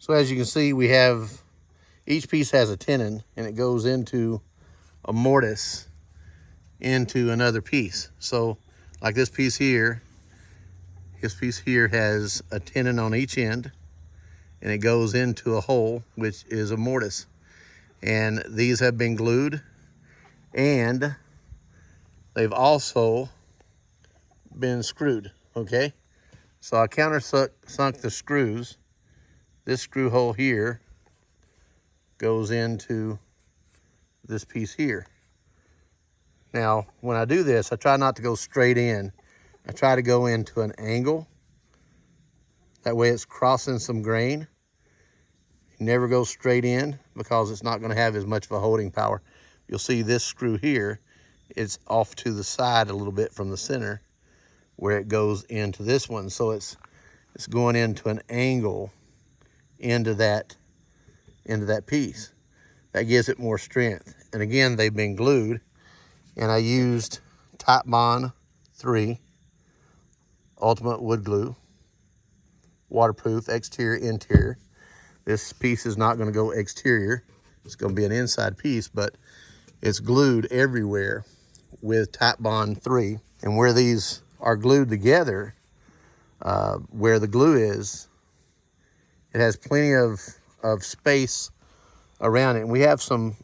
So as you can see, we have, each piece has a tenon and it goes into a mortise into another piece. So like this piece here has a tenon on each end and it goes into a hole, which is a mortise. And these have been glued, and they've also been screwed, okay? So I countersunk the screws. This screw hole here goes into this piece here. Now, when I do this, I try not to go straight in. I try to go into an angle. That way it's crossing some grain. You never go straight in because it's not gonna have as much of a holding power. You'll see this screw here, it's off to the side a little bit from the center where it goes into this one. So it's going into an angle into that piece. That gives it more strength. And again, they've been glued, and I used TiteBond III Ultimate Wood Glue, waterproof, exterior, interior. This piece is not going to go exterior. It's going to be an inside piece, but it's glued everywhere with TiteBond III. And where these are glued together, where the glue is, it has plenty of space around it. And we have some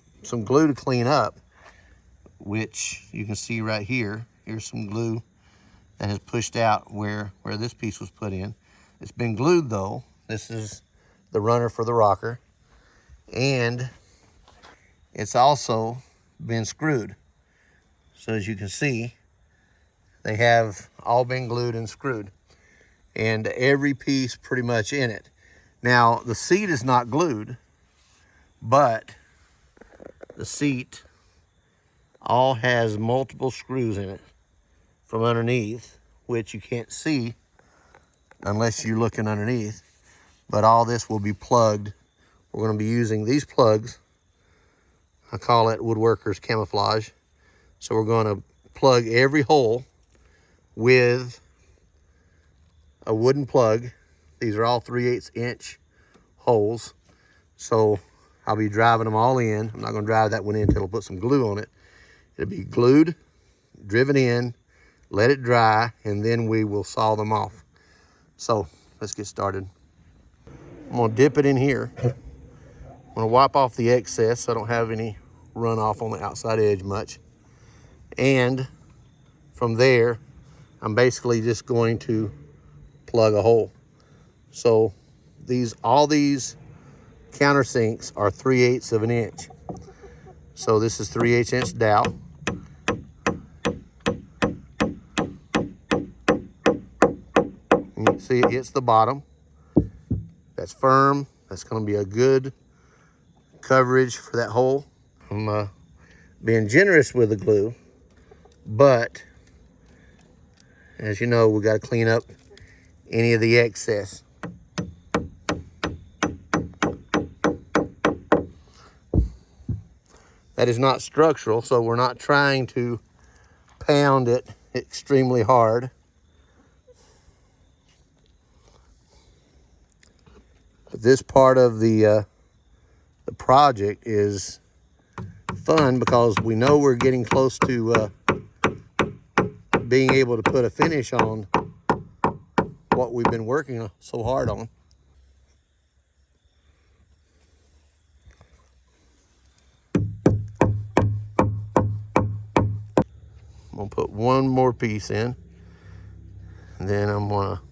glue to clean up, which you can see right here. Here's some glue that has pushed out where this piece was put in. It's been glued though. This is the runner for the rocker. And it's also been screwed. So as you can see, they have all been glued and screwed. And every piece pretty much in it. Now, the seat is not glued, but the seat all has multiple screws in it from underneath, which you can't see unless you're looking underneath. But all this will be plugged. We're going to be using these plugs. I call it woodworkers camouflage. So we're going to plug every hole with a wooden plug. These are all 3/8 inch holes. So I'll be driving them all in. I'm not going to drive that one in until I put some glue on it. It'll be glued, driven in, let it dry, and then we will saw them off. So let's get started. I'm going to dip it in here. I'm going to wipe off the excess so I don't have any runoff on the outside edge much. And from there, I'm basically just going to plug a hole. So all these countersinks are 3/8 of an inch. So this is 3/8 inch dowel. And you can see it hits the bottom. That's firm. That's going to be a good coverage for that hole. I'm being generous with the glue, but as you know, we got to clean up any of the excess. That is not structural, so we're not trying to pound it extremely hard. But this part of the project is fun because we know we're getting close to being able to put a finish on what we've been working so hard on. I'm gonna put one more piece in, and then I'm gonna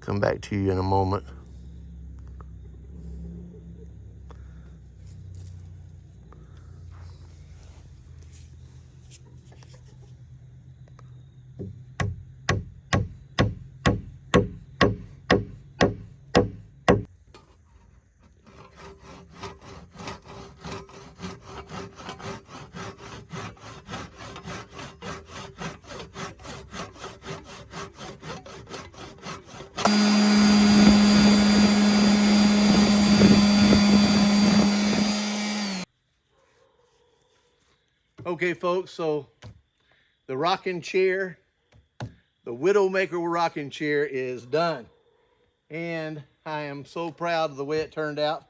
come back to you in a moment. Okay, folks, so the rocking chair, the Widowmaker rocking chair is done. And I am so proud of the way it turned out.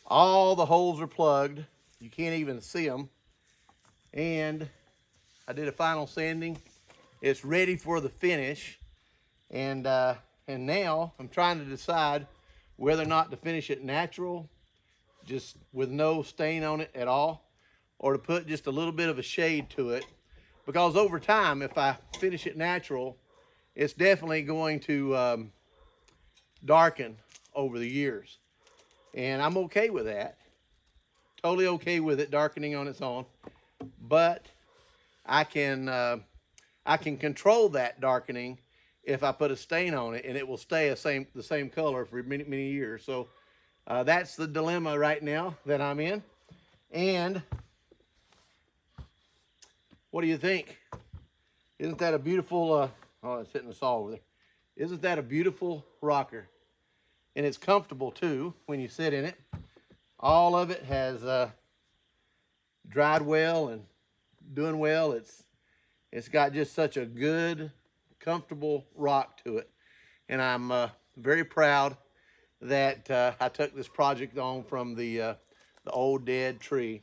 All the holes are plugged. You can't even see them. And I did a final sanding. It's ready for the finish. And now I'm trying to decide whether or not to finish it natural, just with no stain on it at all, or to put just a little bit of a shade to it. Because over time, if I finish it natural, it's definitely going to darken over the years. And I'm okay with that. Totally okay with it darkening on its own. But I can control that darkening if I put a stain on it, and it will stay the same color for many, many years. So that's the dilemma right now that I'm in. And what do you think? Isn't that a beautiful, oh, it's hitting the saw over there. Isn't that a beautiful rocker? And it's comfortable too when you sit in it. All of it has dried well and doing well. It's got just such a good, comfortable rock to it. And I'm very proud that I took this project on from the old dead tree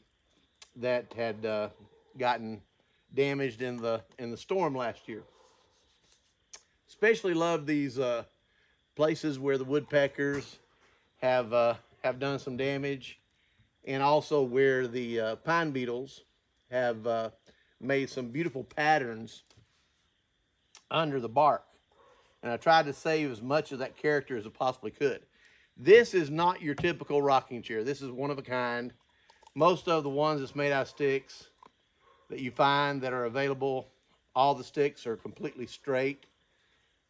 that had gotten damaged in the storm last year. Especially love these places where the woodpeckers have done some damage, and also where the pine beetles have made some beautiful patterns under the bark. And I tried to save as much of that character as I possibly could. This is not your typical rocking chair. This is one of a kind. Most of the ones that's made out of sticks that you find that are available, all the sticks are completely straight,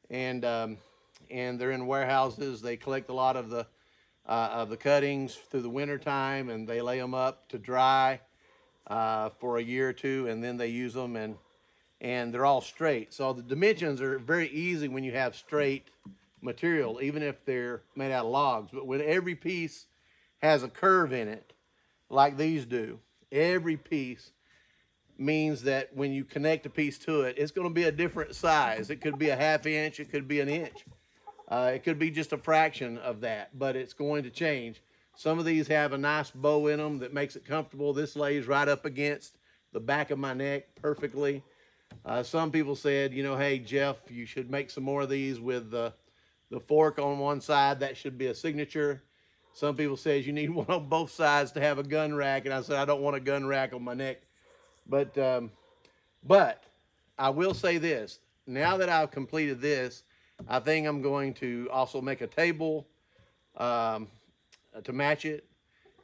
and they're in warehouses. They collect a lot of the cuttings through the winter time, and they lay them up to dry for a year or two, and then they use them, and they're all straight. So the dimensions are very easy when you have straight material, even if they're made out of logs. But when every piece has a curve in it, like these do, every piece means that when you connect a piece to it, it's going to be a different size. It could be a ½ inch, it could be an inch. It could be just a fraction of that, but it's going to change. Some of these have a nice bow in them that makes it comfortable. This lays right up against the back of my neck perfectly. Some people said, you know, hey, Jeff, you should make some more of these with the fork on one side. That should be a signature. Some people says you need one on both sides to have a gun rack, and I said I don't want a gun rack on my neck. But I will say this. Now that I've completed this, I think I'm going to also make a table to match it,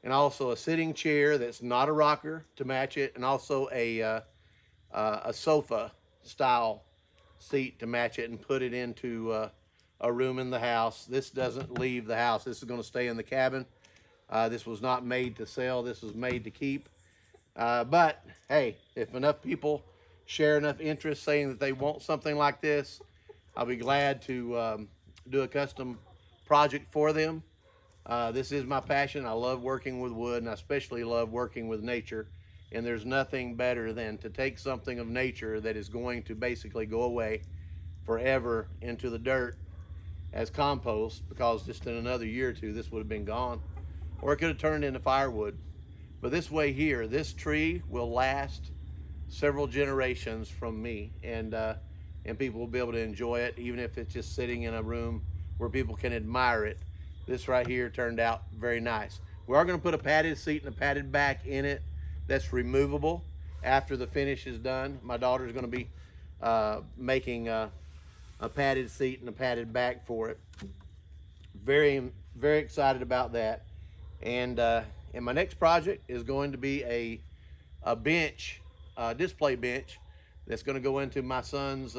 and also a sitting chair that's not a rocker to match it, and also a sofa style seat to match it, and put it into a room in the house. This doesn't leave the house. This is going to stay in the cabin. This was not made to sell. This was made to keep. But hey, if enough people share enough interest saying that they want something like this, I'll be glad to do a custom project for them. This is my passion. I love working with wood, and I especially love working with nature. And there's nothing better than to take something of nature that is going to basically go away forever into the dirt as compost, because just in another year or two, this would have been gone, or it could have turned into firewood. But this way here, this tree will last several generations from me, and people will be able to enjoy it, even if it's just sitting in a room where people can admire it. This right here turned out very nice. We are going to put a padded seat and a padded back in it that's removable after the finish is done. My daughter's going to be making a padded seat and a padded back for it. Very, very excited about that. And my next project is going to be a bench, display bench, that's going to go into my son's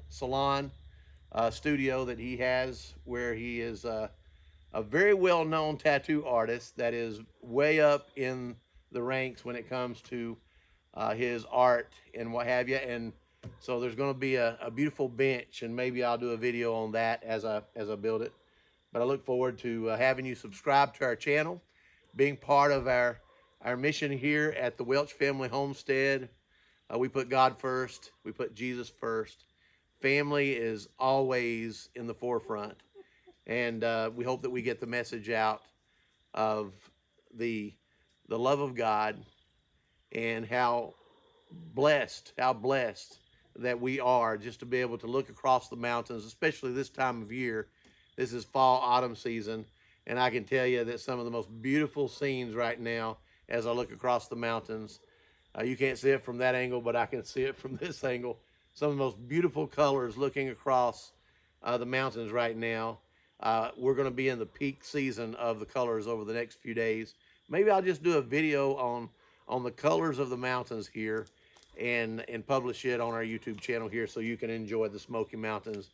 salon studio that he has, where he is a very well-known tattoo artist that is way up in the ranks when it comes to his art and what have you. And so there's going to be a beautiful bench, and maybe I'll do a video on that as I build it. But I look forward to having you subscribe to our channel, being part of our mission here at the Welch Family Homestead. We put God first. We put Jesus first. Family is always in the forefront. And we hope that we get the message out of the love of God, and how blessed that we are just to be able to look across the mountains, especially this time of year. This is fall, autumn season, and I can tell you that some of the most beautiful scenes right now as I look across the mountains. You can't see it from that angle, but I can see it from this angle. Some of the most beautiful colors looking across the mountains right now. We're going to be in the peak season of the colors over the next few days. Maybe I'll just do a video on the colors of the mountains here, and publish it on our YouTube channel here, so you can enjoy the Smoky Mountains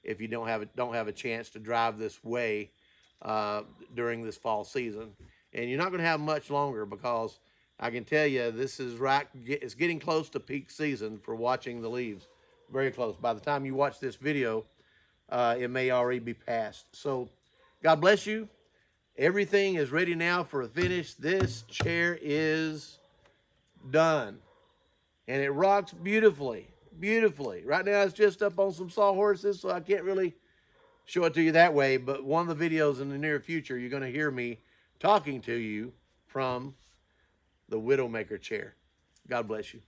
if you don't have a chance to drive this way during this fall season. And you're not going to have much longer, because I can tell you this is it's getting close to peak season for watching the leaves. Very close. By the time you watch this video, it may already be past. So God bless you. Everything is ready now for a finish. This chair is done, and it rocks beautifully, beautifully. Right now it's just up on some sawhorses, so I can't really show it to you that way, but one of the videos in the near future, you're going to hear me talking to you from the Widowmaker chair. God bless you.